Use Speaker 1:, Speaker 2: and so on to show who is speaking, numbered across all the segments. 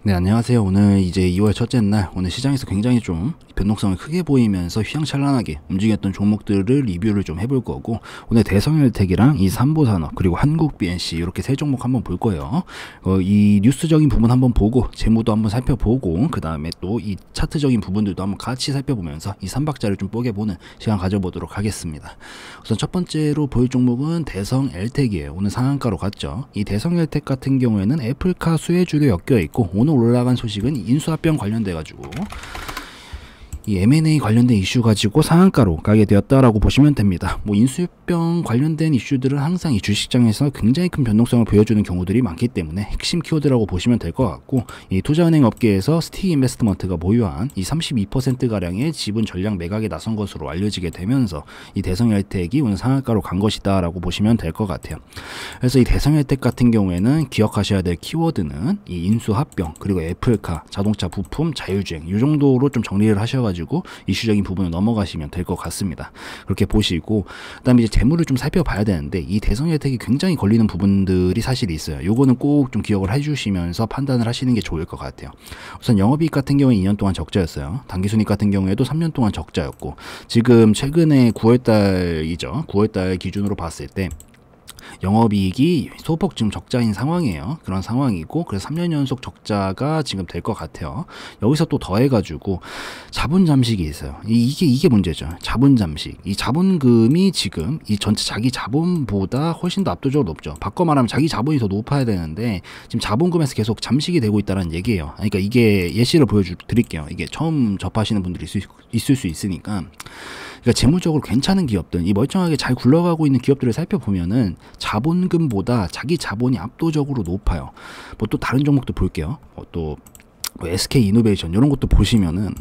Speaker 1: 네, 안녕하세요. 오늘 이제 2월 첫째 날, 오늘 시장에서 굉장히 좀 변동성이 크게 보이면서 휘황찬란하게 움직였던 종목들을 리뷰를 좀 해볼 거고, 오늘 대성헬텍이랑 이 삼보산업 그리고 한국 BNC 이렇게 세 종목 한번 볼 거예요. 이 뉴스적인 부분 한번 보고 재무도 한번 살펴보고, 그 다음에 또 이 차트적인 부분들도 한번 같이 살펴보면서 이 3박자를 좀 뽀개보는 시간 가져보도록 하겠습니다. 우선 첫 번째로 볼 종목은 대성헬텍이에요. 오늘 상한가로 갔죠. 이 대성헬텍 같은 경우에는 애플카 수혜주도 엮여 있고, 오늘 올라간 소식은 인수합병 관련돼 가지고 이 M&A 관련된 이슈 가지고 상한가로 가게 되었다라고 보시면 됩니다. 뭐 인수합병 관련된 이슈들은 항상 이 주식시장에서 굉장히 큰 변동성을 보여주는 경우들이 많기 때문에 핵심 키워드라고 보시면 될 것 같고, 이 투자은행 업계에서 스틱 인베스트먼트가 보유한 이 32%가량의 지분 전량 매각에 나선 것으로 알려지게 되면서 이 대성헬텍이 오늘 상한가로 간 것이다 라고 보시면 될 것 같아요. 그래서 이 대성헬텍 같은 경우에는 기억하셔야 될 키워드는 이 인수합병 그리고 애플카, 자동차 부품, 자율주행 이 정도로 좀 정리를 하셔가지고 이슈적인 부분을 넘어가시면 될 것 같습니다. 그렇게 보시고, 그다음에 이제 재무를 좀 살펴봐야 되는데 이 대성혜택이 굉장히 걸리는 부분들이 사실 있어요. 요거는 꼭 좀 기억을 해주시면서 판단을 하시는 게 좋을 것 같아요. 우선 영업이익 같은 경우에 2년 동안 적자였어요. 당기순이익 같은 경우에도 3년 동안 적자였고, 지금 최근에 9월달이죠. 9월달 기준으로 봤을 때 영업이익이 소폭 지금 적자인 상황이에요. 그런 상황이고, 그래서 3년 연속 적자가 지금 될 것 같아요. 여기서 또 더해가지고 자본 잠식이 있어요. 이게 문제죠. 자본 잠식. 이 자본금이 지금 이 전체 자기 자본보다 훨씬 더 압도적으로 높죠. 바꿔 말하면 자기 자본이 더 높아야 되는데 지금 자본금에서 계속 잠식이 되고 있다는 얘기예요. 그러니까 이게 예시를 보여드릴게요. 이게 처음 접하시는 분들이 있을 수 있으니까. 그러니까 재무적으로 괜찮은 기업들, 이 멀쩡하게 잘 굴러가고 있는 기업들을 살펴보면은 자본금보다 자기 자본이 압도적으로 높아요. 뭐 또 다른 종목도 볼게요. 또 뭐 SK 이노베이션 이런 것도 보시면은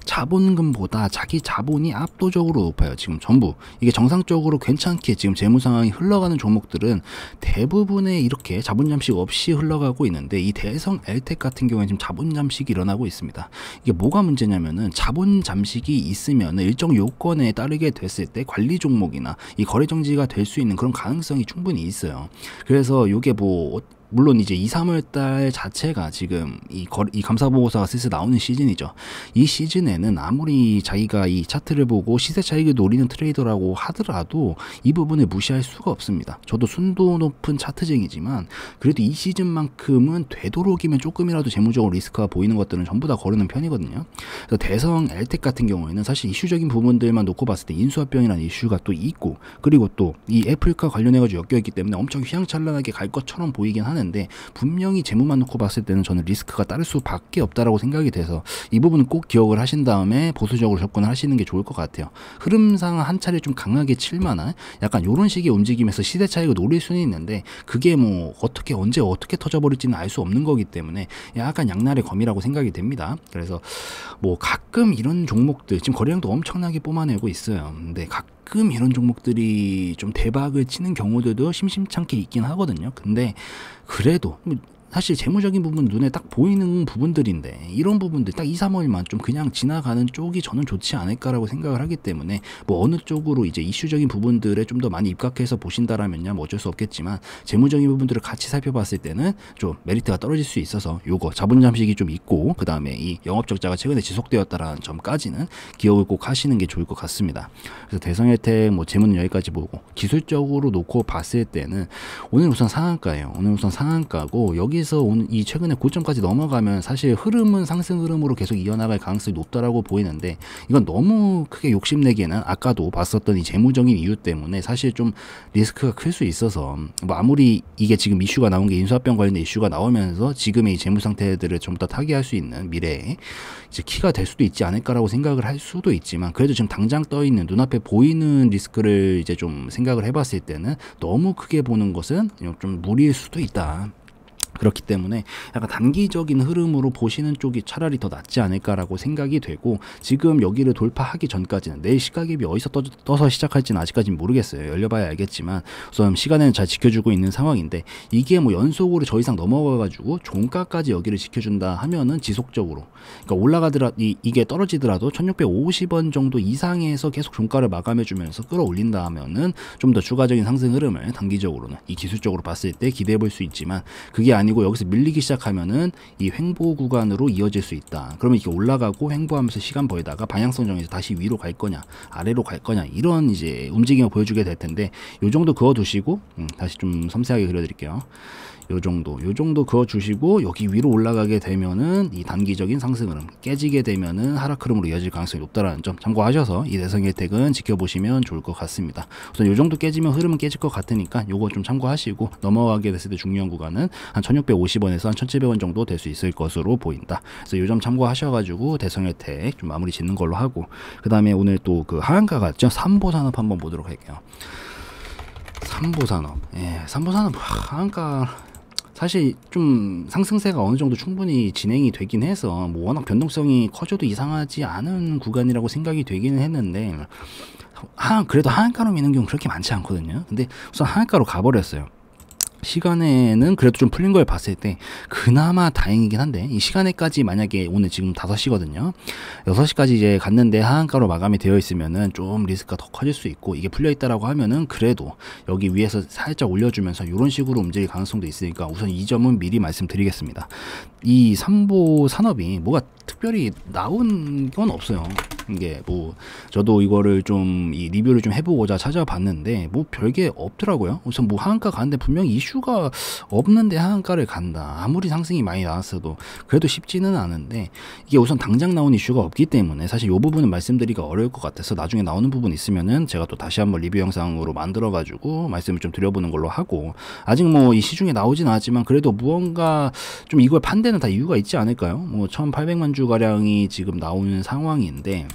Speaker 1: 자본금보다 자기 자본이 압도적으로 높아요. 지금 전부 이게 정상적으로 괜찮게 지금 재무 상황이 흘러가는 종목들은 대부분의 이렇게 자본 잠식 없이 흘러가고 있는데, 이 대성 엘텍 같은 경우에 지금 자본 잠식이 일어나고 있습니다. 이게 뭐가 문제냐면은 자본 잠식이 있으면 일정 요건에 따르게 됐을 때 관리 종목이나 이 거래 정지가 될 수 있는 그런 가능성이 충분히 있어요. 그래서 이게 뭐 물론 이제 2, 3월 달 자체가 지금 이 감사보고서가 슬슬 나오는 시즌이죠. 이 시즌에는 아무리 자기가 이 차트를 보고 시세 차익을 노리는 트레이더라고 하더라도 이 부분을 무시할 수가 없습니다. 저도 순도 높은 차트쟁이지만 그래도 이 시즌만큼은 되도록이면 조금이라도 재무적으로 리스크가 보이는 것들은 전부 다 거르는 편이거든요. 그래서 대성 엘텍 같은 경우에는 사실 이슈적인 부분들만 놓고 봤을 때 인수합병이라는 이슈가 또 있고, 그리고 또 이 애플과 관련해가지고 엮여있기 때문에 엄청 휘황찬란하게 갈 것처럼 보이긴 하는데, 분명히 재무만 놓고 봤을 때는 저는 리스크가 따를 수밖에 없다라고 생각이 돼서 이 부분은 꼭 기억을 하신 다음에 보수적으로 접근을 하시는 게 좋을 것 같아요. 흐름상 한 차례 좀 강하게 칠만한 약간 요런 식의 움직임에서 시대 차익을 노릴 수는 있는데, 그게 뭐 어떻게 언제 어떻게 터져버릴지는 알 수 없는 거기 때문에 약간 양날의 검이라고 생각이 됩니다. 그래서 뭐 가끔 이런 종목들 지금 거래량도 엄청나게 뿜어내고 있어요. 근데 가끔 이런 종목들이 좀 대박을 치는 경우들도 심심찮게 있긴 하거든요. 근데 그래도 사실 재무적인 부분 눈에 딱 보이는 부분들인데, 이런 부분들 딱 2, 3월만 좀 그냥 지나가는 쪽이 저는 좋지 않을까라고 생각을 하기 때문에, 뭐 어느 쪽으로 이제 이슈적인 부분들에 좀 더 많이 입각해서 보신다라면야 뭐 어쩔 수 없겠지만, 재무적인 부분들을 같이 살펴봤을 때는 좀 메리트가 떨어질 수 있어서 요거 자본 잠식이 좀 있고, 그 다음에 이 영업 적자가 최근에 지속되었다라는 점까지는 기억을 꼭 하시는 게 좋을 것 같습니다. 그래서 대성혜택 뭐 재무는 여기까지 보고, 기술적으로 놓고 봤을 때는 오늘 우선 상한가예요. 오늘 우선 상한가고, 여기서 오늘 이 최근에 고점까지 넘어가면 사실 흐름은 상승 흐름으로 계속 이어나갈 가능성이 높다라고 보이는데, 이건 너무 크게 욕심내기에는 아까도 봤었던 이 재무적인 이유 때문에 사실 좀 리스크가 클 수 있어서, 뭐 아무리 이게 지금 이슈가 나온 게 인수합병 관련된 이슈가 나오면서 지금의 이 재무 상태들을 좀 더 타개할 수 있는 미래에 이제 키가 될 수도 있지 않을까라고 생각을 할 수도 있지만, 그래도 지금 당장 떠 있는 눈앞에 보이는 리스크를 이제 좀 생각을 해봤을 때는 너무 크게 보는 것은 좀 무리일 수도 있다. 그렇기 때문에 약간 단기적인 흐름으로 보시는 쪽이 차라리 더 낫지 않을까라고 생각이 되고, 지금 여기를 돌파하기 전까지는 내일 시가갭이 어디서 떠서 시작할지는 아직까지는 모르겠어요. 열려봐야 알겠지만 우선 시간에는 잘 지켜주고 있는 상황인데, 이게 뭐 연속으로 더 이상 넘어가가지고 종가까지 여기를 지켜준다 하면은 지속적으로, 그러니까 이게 떨어지더라도 1650원 정도 이상에서 계속 종가를 마감해주면서 끌어올린다 하면은 좀 더 추가적인 상승 흐름을 단기적으로는 이 기술적으로 봤을 때 기대해 볼 수 있지만, 그게 아니고 여기서 밀리기 시작하면은 이 횡보 구간으로 이어질 수 있다. 그러면 이렇게 올라가고 횡보하면서 시간 벌다가 방향성 정해서 다시 위로 갈 거냐 아래로 갈 거냐 이런 이제 움직임을 보여주게 될 텐데, 요 정도 그어 두시고 다시 좀 섬세하게 그려드릴게요. 요 정도 그어 주시고 여기 위로 올라가게 되면은 이 단기적인 상승 흐름 깨지게 되면은 하락 흐름으로 이어질 가능성이 높다라는 점 참고하셔서 이 대성 혜택은 지켜보시면 좋을 것 같습니다. 우선 요 정도 깨지면 흐름은 깨질 것 같으니까 요거 좀 참고하시고, 넘어가게 됐을 때 중요한 구간은 한 1650원에서 한 1700원 정도 될 수 있을 것으로 보인다. 그래서 요 점 참고하셔가지고 대성 혜택 좀 마무리 짓는 걸로 하고, 그 다음에 오늘 또 그 하한가 같죠? 삼보산업 한번 보도록 할게요. 삼보산업, 삼보산업 하한가 사실 좀 상승세가 어느 정도 충분히 진행이 되긴 해서 뭐 워낙 변동성이 커져도 이상하지 않은 구간이라고 생각이 되기는 했는데, 그래도 하한가로 미는 경우 그렇게 많지 않거든요. 근데 우선 하한가로 가버렸어요. 시간에는 그래도 좀 풀린 걸 봤을 때 그나마 다행이긴 한데, 이 시간에까지 만약에 오늘 지금 5시거든요 6시까지 이제 갔는데 하한가로 마감이 되어 있으면은 좀 리스크가 더 커질 수 있고, 이게 풀려 있다라고 하면은 그래도 여기 위에서 살짝 올려주면서 이런 식으로 움직일 가능성도 있으니까 우선 이 점은 미리 말씀드리겠습니다. 이 삼보 산업이 뭐가 특별히 나온 건 없어요. 이게 뭐 저도 이거를 좀 이 리뷰를 좀 해보고자 찾아봤는데 뭐 별게 없더라고요. 우선 뭐 하한가 가는데 분명히 이슈가 없는데 하한가를 간다, 아무리 상승이 많이 나왔어도 그래도 쉽지는 않은데, 이게 우선 당장 나온 이슈가 없기 때문에 사실 이 부분은 말씀드리기가 어려울 것 같아서 나중에 나오는 부분 있으면은 제가 또 다시 한번 리뷰 영상으로 만들어 가지고 말씀을 좀 드려보는 걸로 하고, 아직 뭐 이 시중에 나오진 않았지만 그래도 무언가 좀 이걸 판 데는 다 이유가 있지 않을까요? 뭐 1800만 주 가량이 지금 나오는 상황인데,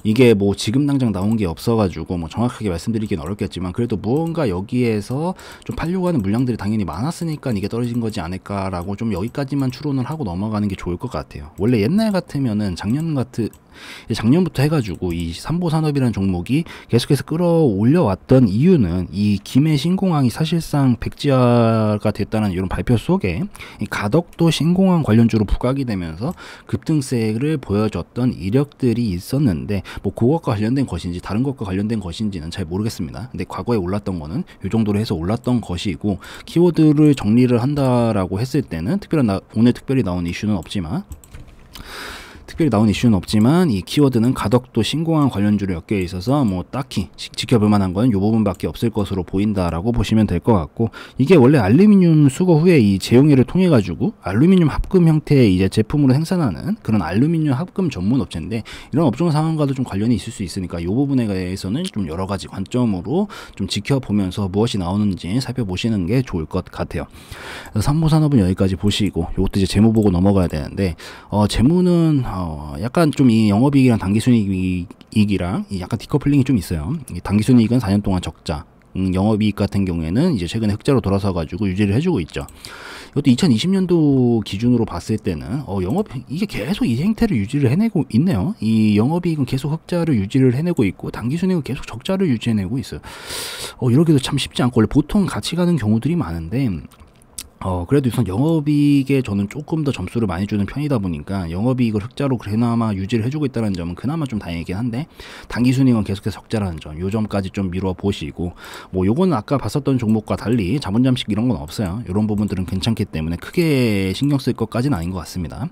Speaker 1: 이게 뭐 지금 당장 나온 게 없어가지고 뭐 정확하게 말씀드리긴 어렵겠지만 그래도 무언가 여기에서 좀 팔려고 하는 물량들이 당연히 많았으니까 이게 떨어진 거지 않을까라고 좀 여기까지만 추론을 하고 넘어가는 게 좋을 것 같아요. 원래 옛날 같으면은 작년부터 해가지고 이 삼보산업이라는 종목이 계속해서 끌어올려왔던 이유는 이 김해 신공항이 사실상 백지화가 됐다는 이런 발표 속에 이 가덕도 신공항 관련주로 부각이 되면서 급등세를 보여줬던 이력들이 있었는데, 뭐 그것과 관련된 것인지 다른 것과 관련된 것인지는 잘 모르겠습니다. 근데 과거에 올랐던 거는 이 정도로 해서 올랐던 것이고, 키워드를 정리를 한다라고 했을 때는 오늘 특별히 나온 이슈는 없지만 이 키워드는 가덕도 신공항 관련주로 엮여 있어서 뭐 딱히 지켜볼 만한 건 이 부분밖에 없을 것으로 보인다라고 보시면 될 것 같고, 이게 원래 알루미늄 수거 후에 이 제용회를 통해 가지고 알루미늄 합금 형태의 이제 제품으로 생산하는 그런 알루미늄 합금 전문 업체인데, 이런 업종 상황과도 좀 관련이 있을 수 있으니까 이 부분에 대해서는 좀 여러 가지 관점으로 좀 지켜보면서 무엇이 나오는지 살펴보시는 게 좋을 것 같아요. 삼보산업은 여기까지 보시고, 이것도 이제 재무 보고 넘어가야 되는데, 재무는 약간 좀 이 영업이익이랑 당기순이익이랑 약간 디커플링이 좀 있어요. 당기순이익은 4년 동안 적자, 영업이익 같은 경우에는 이제 최근에 흑자로 돌아서 가지고 유지를 해주고 있죠. 이것도 2020년도 기준으로 봤을 때는 이게 계속 이 행태를 유지를 해내고 있네요. 이 영업이익은 계속 흑자를 유지를 해내고 있고 당기순이익은 계속 적자를 유지해내고 있어요. 이러기도 참 쉽지 않고, 원래 보통 같이 가는 경우들이 많은데 그래도 우선 영업이익에 저는 조금 더 점수를 많이 주는 편이다 보니까 영업이익을 흑자로 그나마 유지를 해주고 있다는 점은 그나마 좀 다행이긴 한데, 당기순이익은 계속해서 적자라는 점, 요 점까지 좀 미뤄 보시고, 뭐 요거는 아까 봤었던 종목과 달리 자본 잠식 이런 건 없어요. 이런 부분들은 괜찮기 때문에 크게 신경 쓸 것까지는 아닌 것 같습니다.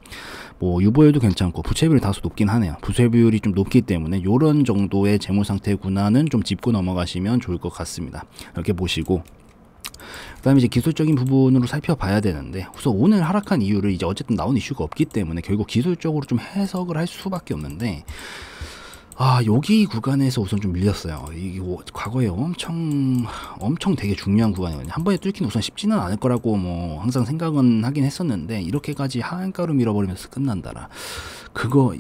Speaker 1: 뭐 유보율도 괜찮고 부채비율이 다소 높긴 하네요. 부채비율이 좀 높기 때문에 요런 정도의 재무 상태 군화는 좀 짚고 넘어가시면 좋을 것 같습니다. 이렇게 보시고, 그 다음에 이제 기술적인 부분으로 살펴봐야 되는데, 우선 오늘 하락한 이유를 이제 어쨌든 나온 이슈가 없기 때문에 결국 기술적으로 좀 해석을 할 수밖에 없는데, 여기 구간에서 우선 좀 밀렸어요. 이게 과거에 엄청 되게 중요한 구간이거든요. 한 번에 뚫기는 우선 쉽지는 않을 거라고 뭐 항상 생각은 하긴 했었는데, 이렇게까지 하한가로 밀어버리면서 끝난다라.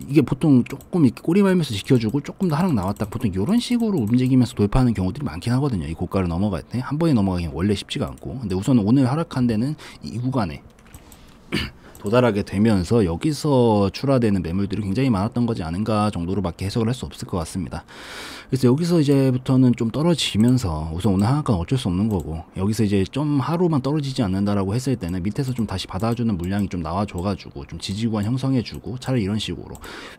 Speaker 1: 이게 보통 조금 이렇게 꼬리 말면서 지켜주고 조금 더 하락 나왔다, 보통 이런 식으로 움직이면서 돌파하는 경우들이 많긴 하거든요. 이 고가를 넘어갈 때 한 번에 넘어가기는 원래 쉽지가 않고, 근데 우선 오늘 하락한 데는 이 구간에 도달하게 되면서 여기서 출하되는 매물들이 굉장히 많았던 거지 않은가 정도로밖에 해석을 할 수 없을 것 같습니다. 그래서 여기서 이제부터는 좀 떨어지면서 우선 오늘 하한가는 어쩔 수 없는 거고, 여기서 이제 좀 하루만 떨어지지 않는다라고 했을 때는 밑에서 좀 다시 받아주는 물량이 좀 나와줘가지고 좀 지지구간 형성해주고, 차라리 이런 식으로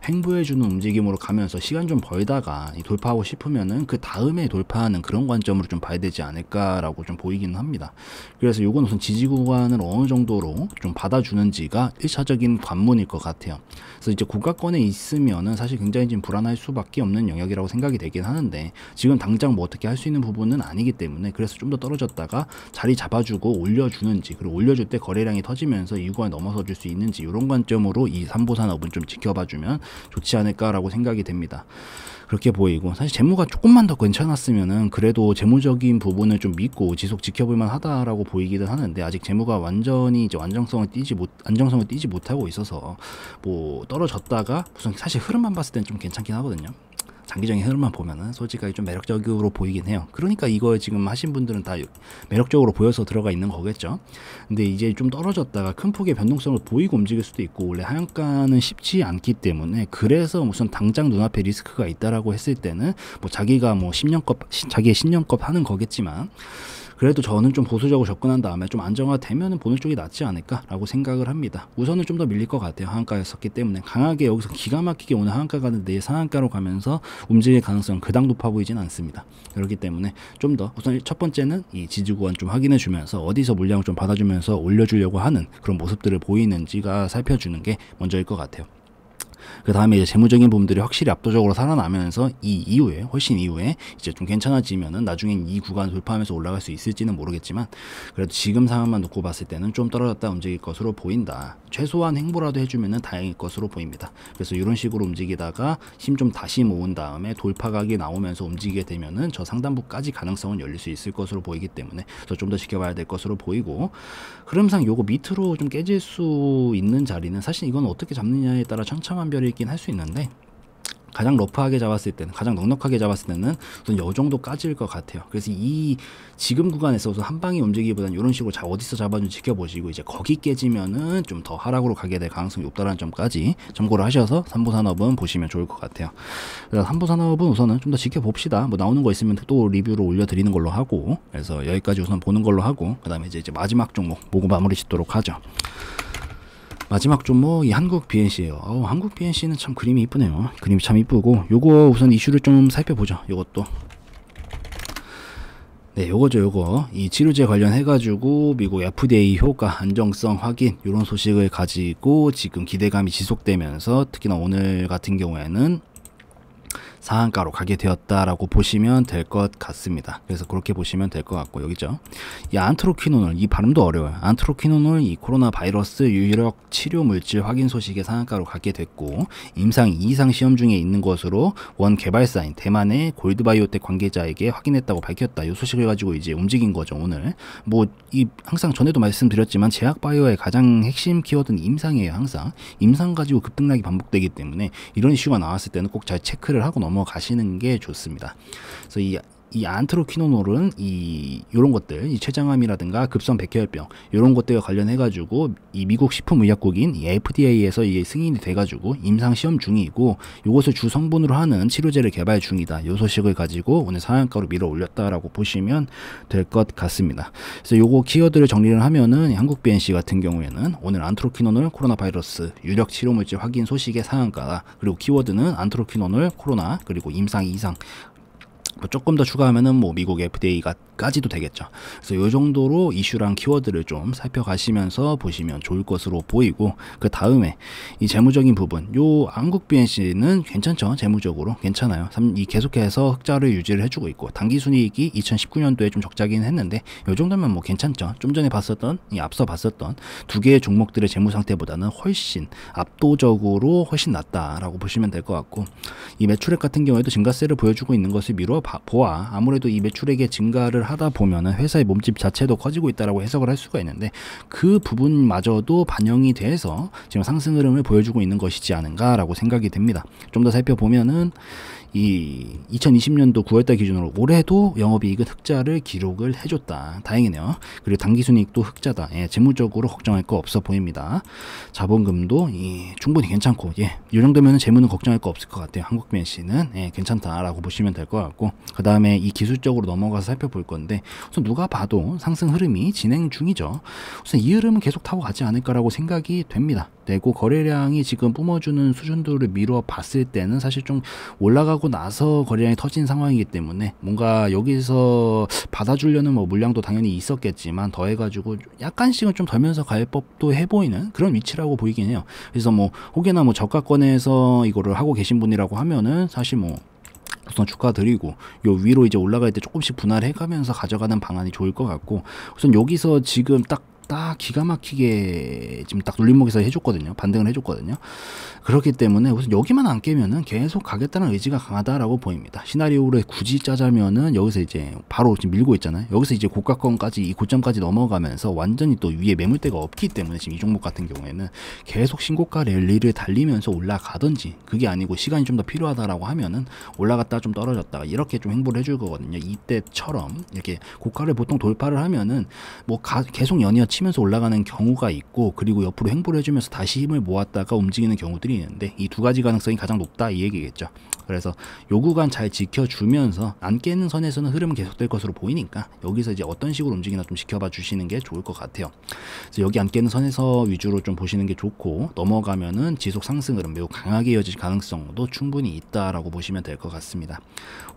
Speaker 1: 횡보해주는 움직임으로 가면서 시간 좀 벌다가 돌파하고 싶으면은 그 다음에 돌파하는 그런 관점으로 좀 봐야 되지 않을까라고 좀 보이기는 합니다. 그래서 요건 우선 지지구간을 어느 정도로 좀 받아주는지가 1차적인 관문일 것 같아요. 그래서 이제 고가권에 있으면은 사실 굉장히 좀 불안할 수밖에 없는 영역이라고 생각이 되긴 하는데, 지금 당장 뭐 어떻게 할 수 있는 부분은 아니기 때문에, 그래서 좀 더 떨어졌다가 자리 잡아주고 올려주는지, 그리고 올려줄 때 거래량이 터지면서 이 구간 넘어서 줄 수 있는지, 이런 관점으로 이 삼보산업은 좀 지켜봐주면 좋지 않을까라고 생각이 됩니다. 그렇게 보이고, 사실 재무가 조금만 더 괜찮았으면은 그래도 재무적인 부분을 좀 믿고 지속 지켜볼만 하다라고 보이기는 하는데, 아직 재무가 완전히 이제 안정성을 띄지 못하고 있어서 뭐 떨어졌다가 우선 사실 흐름만 봤을 땐 좀 괜찮긴 하거든요. 장기적인 흐름만 보면은 솔직하게 좀 매력적으로 보이긴 해요. 그러니까 이거 지금 하신 분들은 다 매력적으로 보여서 들어가 있는 거겠죠. 근데 이제 좀 떨어졌다가 큰 폭의 변동성을 보이고 움직일 수도 있고, 원래 하한가는 쉽지 않기 때문에, 그래서 우선 당장 눈앞에 리스크가 있다라고 했을 때는 뭐 자기가 뭐 자기의 10년껏 하는 거겠지만, 그래도 저는 좀 보수적으로 접근한 다음에 좀 안정화되면은 보는 쪽이 낫지 않을까라고 생각을 합니다. 우선은 좀 더 밀릴 것 같아요. 하한가였었기 때문에 강하게 여기서 기가 막히게 오늘 하한가 가는데 상한가로 가면서 움직일 가능성은 그닥 높아 보이진 않습니다. 그렇기 때문에 좀 더 우선 첫 번째는 이 지지구간 좀 확인해 주면서 어디서 물량을 좀 받아주면서 올려주려고 하는 그런 모습들을 보이는지가 살펴주는 게 먼저일 것 같아요. 그 다음에 이제 재무적인 부분들이 확실히 압도적으로 살아나면서 훨씬 이후에 이제 좀 괜찮아지면은 나중엔 이 구간 돌파하면서 올라갈 수 있을지는 모르겠지만, 그래도 지금 상황만 놓고 봤을 때는 좀 떨어졌다 움직일 것으로 보인다. 최소한 횡보라도 해주면은 다행일 것으로 보입니다. 그래서 이런 식으로 움직이다가 힘 좀 다시 모은 다음에 돌파각이 나오면서 움직이게 되면은 저 상단부까지 가능성은 열릴 수 있을 것으로 보이기 때문에 좀 더 지켜봐야 될 것으로 보이고, 흐름상 요거 밑으로 좀 깨질 수 있는 자리는 사실 이건 어떻게 잡느냐에 따라 천차만별이긴 할 수 있는데, 가장 러프하게 잡았을 때는, 가장 넉넉하게 잡았을 때는 우선 요 정도까지일 것 같아요. 그래서 이 지금 구간에서 우선 한 방에 움직이기보다는 이런 식으로 어디서 잡아준지 지켜보시고, 이제 거기 깨지면은 좀 더 하락으로 가게 될 가능성이 높다는 점까지 참고를 하셔서 삼보산업은 보시면 좋을 것 같아요. 그래서 삼보산업은 우선은 좀 더 지켜봅시다. 뭐 나오는 거 있으면 또 리뷰로 올려드리는 걸로 하고, 그래서 여기까지 우선 보는 걸로 하고, 그 다음에 이제 마지막 종목 보고 마무리 짓도록 하죠. 마지막 종목 이 한국 BNC예요. 한국 BNC는 참 그림이 이쁘네요. 그림이 참 이쁘고, 요거 우선 이슈를 좀 살펴보죠. 요것도 네, 요거 이 치료제 관련해 가지고 미국 FDA 효과 안정성 확인, 요런 소식을 가지고 지금 기대감이 지속되면서, 특히나 오늘 같은 경우에는 상한가로 가게 되었다라고 보시면 될 것 같습니다. 그래서 그렇게 보시면 될 것 같고, 여기죠. 이 안트로퀴노놀, 이 발음도 어려워요. 안트로퀴노놀, 이 코로나 바이러스 유력 치료 물질 확인 소식에 상한가로 가게 됐고, 임상 2상 시험 중에 있는 것으로 원 개발사인 대만의 골드바이오텍 관계자에게 확인했다고 밝혔다. 이 소식을 가지고 이제 움직인 거죠, 오늘. 뭐 이 항상 전에도 말씀드렸지만 제약바이오의 가장 핵심 키워드는 임상이에요. 항상 임상 가지고 급등락이 반복되기 때문에 이런 이슈가 나왔을 때는 꼭 잘 체크를 하고 넘어가시는 게 좋습니다. 그래서 이 안트로퀴노놀은 요런 것들, 이 췌장암이라든가 급성 백혈병 요런 것들과 관련해 가지고 이 미국 식품의약국인 이 FDA에서 이게 승인이 돼 가지고 임상 시험 중이고, 요것을 주 성분으로 하는 치료제를 개발 중이다. 요 소식을 가지고 오늘 상한가로 밀어 올렸다라고 보시면 될 것 같습니다. 그래서 요거 키워드를 정리를 하면은 한국 BNC 같은 경우에는 오늘 안트로퀴노놀 코로나 바이러스 유력 치료 물질 확인 소식의 상한가, 그리고 키워드는 안트로퀴노놀 코로나, 그리고 임상 2상, 조금 더 추가하면은 뭐 미국 FDA까지도 되겠죠. 그래서 요 정도로 이슈랑 키워드를 좀 살펴가시면서 보시면 좋을 것으로 보이고, 그 다음에 이 재무적인 부분, 요 한국 BNC는 괜찮죠. 재무적으로 괜찮아요. 이 계속해서 흑자를 유지를 해주고 있고, 당기순이익이 2019년도에 좀 적자긴 했는데 요 정도면 뭐 괜찮죠. 좀 전에 앞서 봤었던 두 개의 종목들의 재무 상태보다는 훨씬 압도적으로 훨씬 낫다라고 보시면 될 것 같고, 이 매출액 같은 경우에도 증가세를 보여주고 있는 것을 미뤄 보아 아무래도 이 매출액의 증가를 하다 보면은 회사의 몸집 자체도 커지고 있다라고 해석을 할 수가 있는데, 그 부분마저도 반영이 돼서 지금 상승 흐름을 보여주고 있는 것이지 않은가라고 생각이 됩니다. 좀 더 살펴보면은 이 2020년도 9월달 기준으로 올해도 영업이익은 흑자를 기록을 해줬다. 다행이네요. 그리고 당기순이익도 흑자다. 예, 재무적으로 걱정할 거 없어 보입니다. 자본금도 충분히 괜찮고, 예, 이 정도면 재무는 걱정할 거 없을 것 같아요. 한국 BNC는 예, 괜찮다라고 보시면 될 것 같고, 그 다음에 이 기술적으로 넘어가서 살펴볼 건데, 우선 누가 봐도 상승 흐름이 진행 중이죠. 우선 이 흐름은 계속 타고 가지 않을까라고 생각이 됩니다. 되고 거래량이 지금 뿜어주는 수준들을 미뤄 봤을 때는 사실 좀 올라가고 나서 거래량이 터진 상황이기 때문에 뭔가 여기서 받아주려는 뭐 물량도 당연히 있었겠지만 더해가지고 약간씩은 좀 덜면서 갈 법도 해보이는 그런 위치라고 보이긴 해요. 그래서 뭐 혹여나 뭐 저가권에서 이거를 하고 계신 분이라고 하면은 사실 뭐 우선 축하드리고 요 위로 이제 올라갈 때 조금씩 분할해 가면서 가져가는 방안이 좋을 것 같고, 우선 여기서 지금 딱 기가 막히게 지금 딱 눌림목에서 해줬거든요. 반등을 해줬거든요. 그렇기 때문에 우선 여기만 안 깨면은 계속 가겠다는 의지가 강하다라고 보입니다. 시나리오를 굳이 짜자면은 여기서 이제 바로 지금 밀고 있잖아요. 여기서 이제 고가권까지 이 고점까지 넘어가면서 완전히 또 위에 매물대가 없기 때문에 지금 이 종목 같은 경우에는 계속 신고가 랠리를 달리면서 올라가든지, 그게 아니고 시간이 좀 더 필요하다라고 하면은 올라갔다 좀 떨어졌다가 이렇게 좀 행보를 해줄 거거든요. 이때처럼 이렇게 고가를 보통 돌파를 하면은 뭐 계속 연이어 치면서 올라가는 경우가 있고, 그리고 옆으로 행보를 해주면서 다시 힘을 모았다가 움직이는 경우들이 있는데 이 두 가지 가능성이 가장 높다 이 얘기겠죠. 그래서 요 구간 잘 지켜주면서 안 깨는 선에서는 흐름은 계속될 것으로 보이니까 여기서 이제 어떤 식으로 움직이나 좀 지켜봐 주시는 게 좋을 것 같아요. 그래서 여기 안 깨는 선에서 위주로 좀 보시는 게 좋고, 넘어가면은 지속 상승 흐름 매우 강하게 이어질 가능성도 충분히 있다라고 보시면 될 것 같습니다.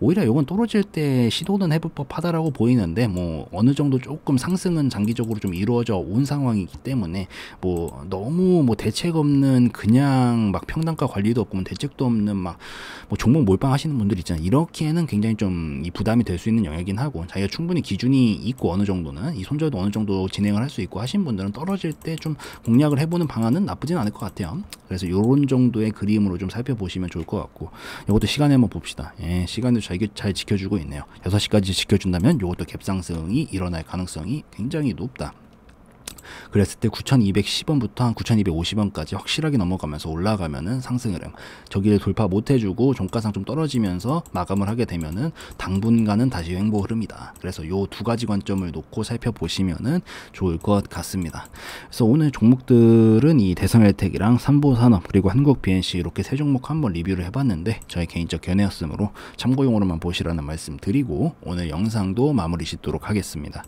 Speaker 1: 오히려 요건 떨어질 때 시도는 해볼 법하다라고 보이는데, 뭐 어느 정도 조금 상승은 장기적으로 좀 이루어져 온 상황이기 때문에 뭐 너무 뭐 대책 없는 그냥 막 평단가 관리도 없고 뭐 대책도 없는 막 뭐 종목 몰빵 하시는 분들 있잖아요. 이렇게는 굉장히 좀 이 부담이 될 수 있는 영역이긴 하고, 자기가 충분히 기준이 있고 어느 정도는 이 손절도 어느 정도 진행을 할 수 있고 하신 분들은 떨어질 때 좀 공략을 해보는 방안은 나쁘진 않을 것 같아요. 그래서 이런 정도의 그림으로 좀 살펴보시면 좋을 것 같고, 이것도 시간에 한번 봅시다. 예, 시간도 잘 지켜주고 있네요. 6시까지 지켜준다면 이것도 갭상승이 일어날 가능성이 굉장히 높다. 그랬을 때 9210원부터 한 9250원까지 확실하게 넘어가면서 올라가면은 상승 흐름, 저기를 돌파 못 해주고 종가상 좀 떨어지면서 마감을 하게 되면은 당분간은 다시 횡보 흐름이다. 그래서 요 두 가지 관점을 놓고 살펴보시면은 좋을 것 같습니다. 그래서 오늘 종목들은 이 대성헬텍이랑 삼보산업 그리고 한국 BNC 이렇게 세 종목 한번 리뷰를 해봤는데, 저의 개인적 견해였으므로 참고용으로만 보시라는 말씀 드리고 오늘 영상도 마무리 짓도록 하겠습니다.